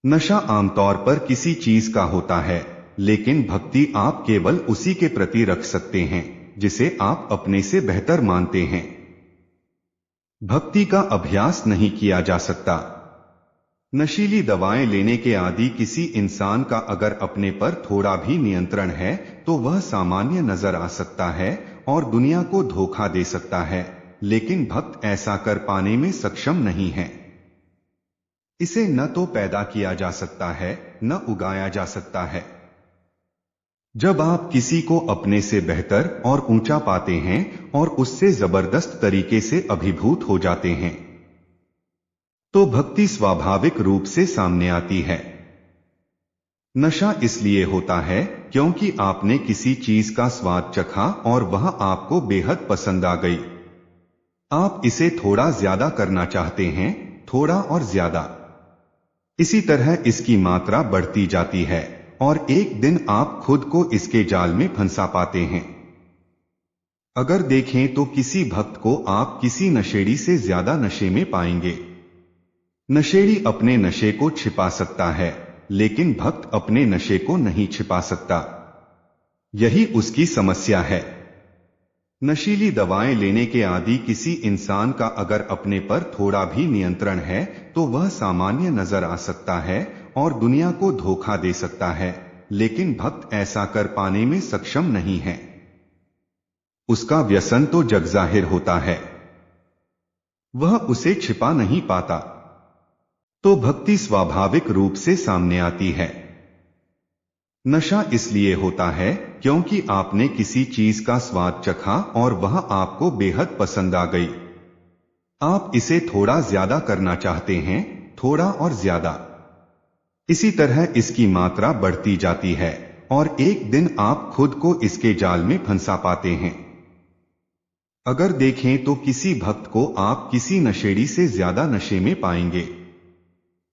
नशा आमतौर पर किसी चीज का होता है, लेकिन भक्ति आप केवल उसी के प्रति रख सकते हैं जिसे आप अपने से बेहतर मानते हैं। भक्ति का अभ्यास नहीं किया जा सकता। नशीली दवाएं लेने के आदी किसी इंसान का अगर अपने पर थोड़ा भी नियंत्रण है तो वह सामान्य नजर आ सकता है और दुनिया को धोखा दे सकता है, लेकिन भक्त ऐसा कर पाने में सक्षम नहीं है। इसे न तो पैदा किया जा सकता है, न उगाया जा सकता है। जब आप किसी को अपने से बेहतर और ऊंचा पाते हैं और उससे जबरदस्त तरीके से अभिभूत हो जाते हैं, तो भक्ति स्वाभाविक रूप से सामने आती है। नशा इसलिए होता है क्योंकि आपने किसी चीज का स्वाद चखा और वह आपको बेहद पसंद आ गई। आप इसे थोड़ा ज्यादा करना चाहते हैं, थोड़ा और ज्यादा। इसी तरह इसकी मात्रा बढ़ती जाती है और एक दिन आप खुद को इसके जाल में फंसा पाते हैं। अगर देखें तो किसी भक्त को आप किसी नशेड़ी से ज्यादा नशे में पाएंगे। नशेड़ी अपने नशे को छिपा सकता है, लेकिन भक्त अपने नशे को नहीं छिपा सकता। यही उसकी समस्या है। नशीली दवाएं लेने के आदी किसी इंसान का अगर अपने पर थोड़ा भी नियंत्रण है तो वह सामान्य नजर आ सकता है और दुनिया को धोखा दे सकता है, लेकिन भक्त ऐसा कर पाने में सक्षम नहीं है। उसका व्यसन तो जगजाहिर होता है, वह उसे छिपा नहीं पाता। तो भक्ति स्वाभाविक रूप से सामने आती है। नशा इसलिए होता है क्योंकि आपने किसी चीज का स्वाद चखा और वह आपको बेहद पसंद आ गई। आप इसे थोड़ा ज्यादा करना चाहते हैं, थोड़ा और ज्यादा। इसी तरह इसकी मात्रा बढ़ती जाती है और एक दिन आप खुद को इसके जाल में फंसा पाते हैं। अगर देखें तो किसी भक्त को आप किसी नशेड़ी से ज्यादा नशे में पाएंगे।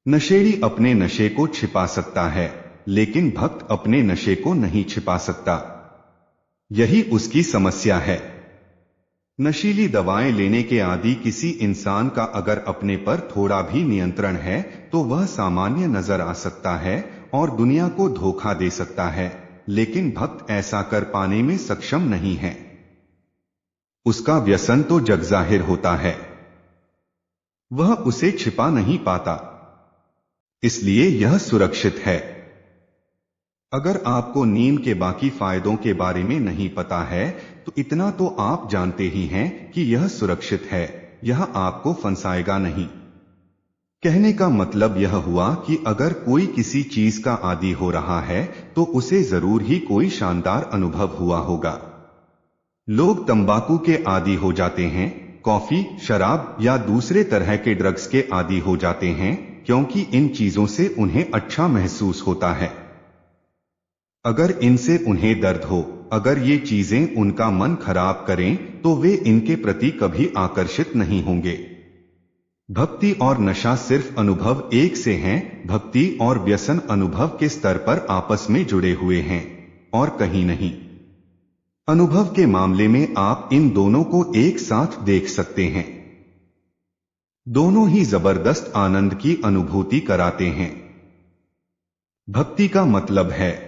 नशेड़ी अपने नशे को छिपा सकता है, लेकिन भक्त अपने नशे को नहीं छिपा सकता। यही उसकी समस्या है। नशीली दवाएं लेने के आदी किसी इंसान का अगर अपने पर थोड़ा भी नियंत्रण है तो वह सामान्य नजर आ सकता है और दुनिया को धोखा दे सकता है, लेकिन भक्त ऐसा कर पाने में सक्षम नहीं है। उसका व्यसन तो जगजाहिर होता है, वह उसे छिपा नहीं पाता। इसलिए यह सुरक्षित है। अगर आपको नींद के बाकी फायदों के बारे में नहीं पता है तो इतना तो आप जानते ही हैं कि यह सुरक्षित है, यह आपको फंसाएगा नहीं। कहने का मतलब यह हुआ कि अगर कोई किसी चीज का आदी हो रहा है तो उसे जरूर ही कोई शानदार अनुभव हुआ होगा। लोग तंबाकू के आदी हो जाते हैं, कॉफी, शराब या दूसरे तरह के ड्रग्स के आदी हो जाते हैं क्योंकि इन चीजों से उन्हें अच्छा महसूस होता है। अगर इनसे उन्हें दर्द हो, अगर ये चीजें उनका मन खराब करें तो वे इनके प्रति कभी आकर्षित नहीं होंगे। भक्ति और नशा सिर्फ अनुभव एक से हैं, भक्ति और व्यसन अनुभव के स्तर पर आपस में जुड़े हुए हैं और कहीं नहीं। अनुभव के मामले में आप इन दोनों को एक साथ देख सकते हैं। दोनों ही जबरदस्त आनंद की अनुभूति कराते हैं। भक्ति का मतलब है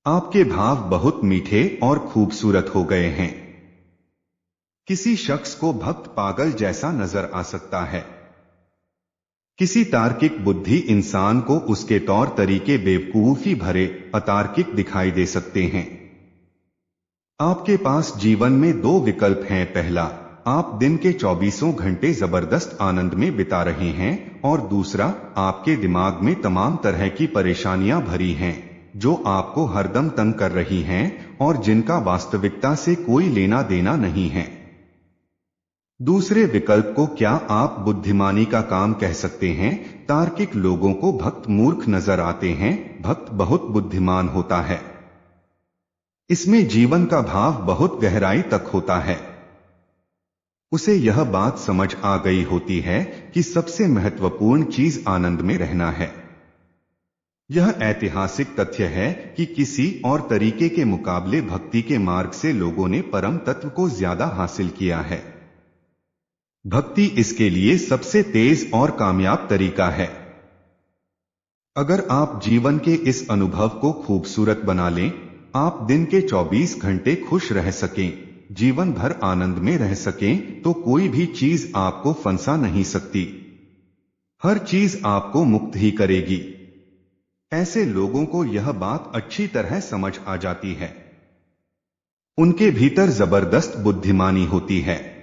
आपके भाव बहुत मीठे और खूबसूरत हो गए हैं। किसी शख्स को भक्त पागल जैसा नजर आ सकता है। किसी तार्किक बुद्धि इंसान को उसके तौर तरीके बेवकूफी भरे, अतार्किक दिखाई दे सकते हैं। आपके पास जीवन में दो विकल्प हैं। पहला, आप दिन के 24 घंटे जबरदस्त आनंद में बिता रहे हैं और दूसरा, आपके दिमाग में तमाम तरह की परेशानियां भरी हैं जो आपको हरदम तंग कर रही हैं और जिनका वास्तविकता से कोई लेना देना नहीं है। दूसरे विकल्प को क्या आप बुद्धिमानी का काम कह सकते हैं। तार्किक लोगों को भक्त मूर्ख नजर आते हैं, भक्त बहुत बुद्धिमान होता है। इसमें जीवन का भाव बहुत गहराई तक होता है। उसे यह बात समझ आ गई होती है कि सबसे महत्वपूर्ण चीज आनंद में रहना है। यह ऐतिहासिक तथ्य है कि किसी और तरीके के मुकाबले भक्ति के मार्ग से लोगों ने परम तत्व को ज्यादा हासिल किया है। भक्ति इसके लिए सबसे तेज और कामयाब तरीका है। अगर आप जीवन के इस अनुभव को खूबसूरत बना लें, आप दिन के 24 घंटे खुश रह सकें, जीवन भर आनंद में रह सकें, तो कोई भी चीज आपको फंसा नहीं सकती। हर चीज आपको मुक्त ही करेगी। ऐसे लोगों को यह बात अच्छी तरह समझ आ जाती है। उनके भीतर जबरदस्त बुद्धिमानी होती है।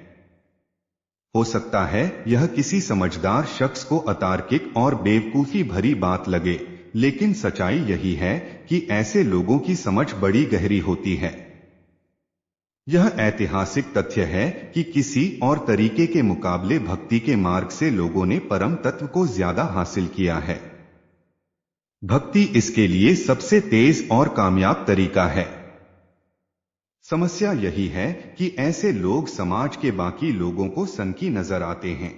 हो सकता है यह किसी समझदार शख्स को अतार्किक और बेवकूफी भरी बात लगे, लेकिन सच्चाई यही है कि ऐसे लोगों की समझ बड़ी गहरी होती है। यह ऐतिहासिक तथ्य है कि किसी और तरीके के मुकाबले भक्ति के मार्ग से लोगों ने परम तत्व को ज्यादा हासिल किया है। भक्ति इसके लिए सबसे तेज और कामयाब तरीका है। समस्या यही है कि ऐसे लोग समाज के बाकी लोगों को सनकी नजर आते हैं।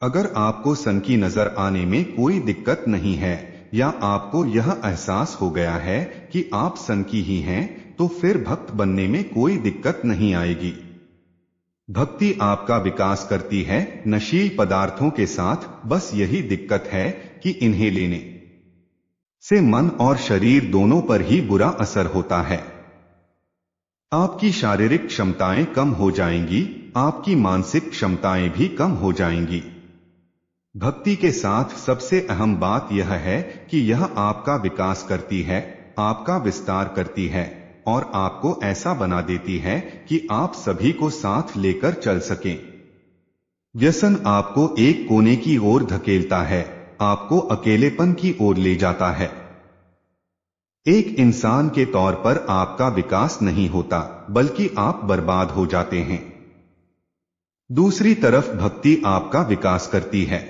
अगर आपको सनकी नजर आने में कोई दिक्कत नहीं है, या आपको यह एहसास हो गया है कि आप सनकी ही हैं, तो फिर भक्त बनने में कोई दिक्कत नहीं आएगी। भक्ति आपका विकास करती है नशील पदार्थों के साथ। बस यही दिक्कत है कि इन्हें लेने से मन और शरीर दोनों पर ही बुरा असर होता है। आपकी शारीरिक क्षमताएं कम हो जाएंगी, आपकी मानसिक क्षमताएं भी कम हो जाएंगी। भक्ति के साथ सबसे अहम बात यह है कि यह आपका विकास करती है, आपका विस्तार करती है, और आपको ऐसा बना देती है कि आप सभी को साथ लेकर चल सकें। व्यसन आपको एक कोने की ओर धकेलता है, आपको अकेलेपन की ओर ले जाता है। एक इंसान के तौर पर आपका विकास नहीं होता, बल्कि आप बर्बाद हो जाते हैं। दूसरी तरफ भक्ति आपका विकास करती है।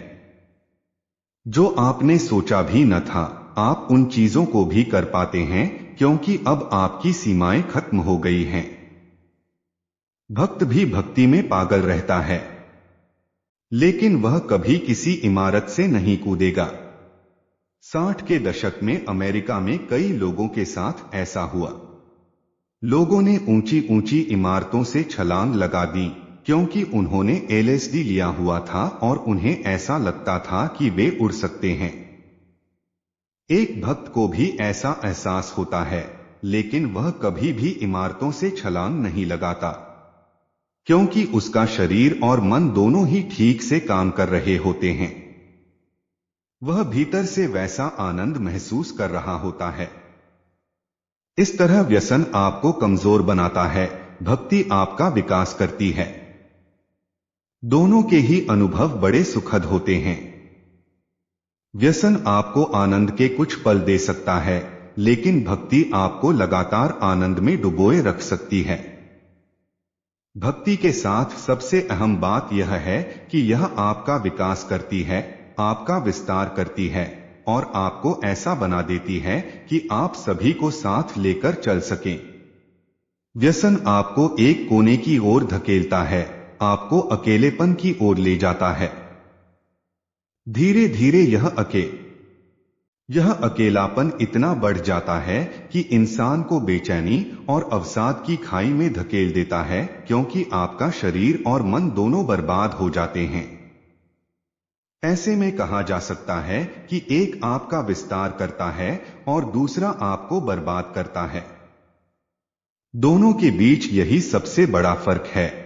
जो आपने सोचा भी न था, आप उन चीजों को भी कर पाते हैं, क्योंकि अब आपकी सीमाएं खत्म हो गई हैं। भक्त भी भक्ति में पागल रहता है, लेकिन वह कभी किसी इमारत से नहीं कूदेगा। 60 के दशक में अमेरिका में कई लोगों के साथ ऐसा हुआ। लोगों ने ऊंची ऊंची इमारतों से छलांग लगा दी, क्योंकि उन्होंने LSD लिया हुआ था और उन्हें ऐसा लगता था कि वे उड़ सकते हैं। एक भक्त को भी ऐसा एहसास होता है, लेकिन वह कभी भी इमारतों से छलांग नहीं लगाता, क्योंकि उसका शरीर और मन दोनों ही ठीक से काम कर रहे होते हैं। वह भीतर से वैसा आनंद महसूस कर रहा होता है। इस तरह व्यसन आपको कमजोर बनाता है, भक्ति आपका विकास करती है। दोनों के ही अनुभव बड़े सुखद होते हैं। व्यसन आपको आनंद के कुछ पल दे सकता है, लेकिन भक्ति आपको लगातार आनंद में डुबोए रख सकती है। भक्ति के साथ सबसे अहम बात यह है कि यह आपका विकास करती है, आपका विस्तार करती है, और आपको ऐसा बना देती है कि आप सभी को साथ लेकर चल सकें। व्यसन आपको एक कोने की ओर धकेलता है, आपको अकेलेपन की ओर ले जाता है। धीरे धीरे यह अकेलापन इतना बढ़ जाता है कि इंसान को बेचैनी और अवसाद की खाई में धकेल देता है, क्योंकि आपका शरीर और मन दोनों बर्बाद हो जाते हैं। ऐसे में कहा जा सकता है कि एक आपका विस्तार करता है और दूसरा आपको बर्बाद करता है। दोनों के बीच यही सबसे बड़ा फर्क है।